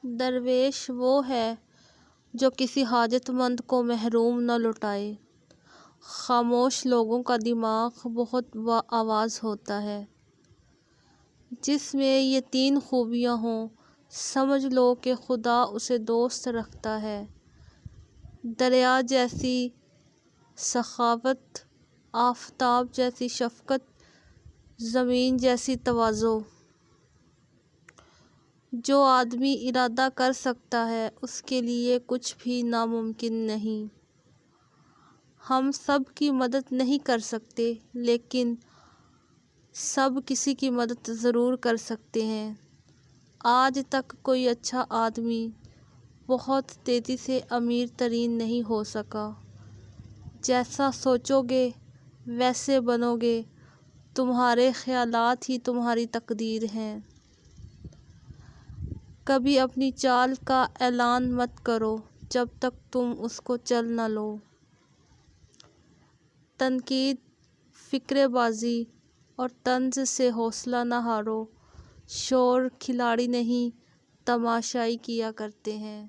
درویش وہ ہے جو کسی حاجت مند کو محروم نہ لوٹائے۔ خاموش لوگوں کا دماغ بہت با آواز ہوتا ہے۔ جس میں یہ تین خوبیاں ہوں، سمجھ لو کہ خدا اسے دوست رکھتا ہے۔ دریا جیسی سخاوت، آفتاب جیسی شفقت، زمین جیسی تواضع۔ جو آدمی ارادہ کر سکتا ہے اس کے لیے کچھ بھی ناممکن نہیں۔ ہم سب کی مدد نہیں کر سکتے لیکن سب کسی کی مدد ضرور کر سکتے ہیں۔ آج تک کوئی اچھا آدمی بہت تیزی سے امیر ترین نہیں ہو سکا۔ جیسا سوچو گے ویسے بنو گے، تمہارے خیالات ہی تمہاری تقدیر ہیں۔ کبھی اپنی چال کا اعلان مت کرو جب تک تم اس کو چل نہ لو۔ تنقید، فقرے بازی اور طنز سے حوصلہ نہ ہارو۔ شور کھلاڑی نہیں، تماشائی کیا کرتے ہیں۔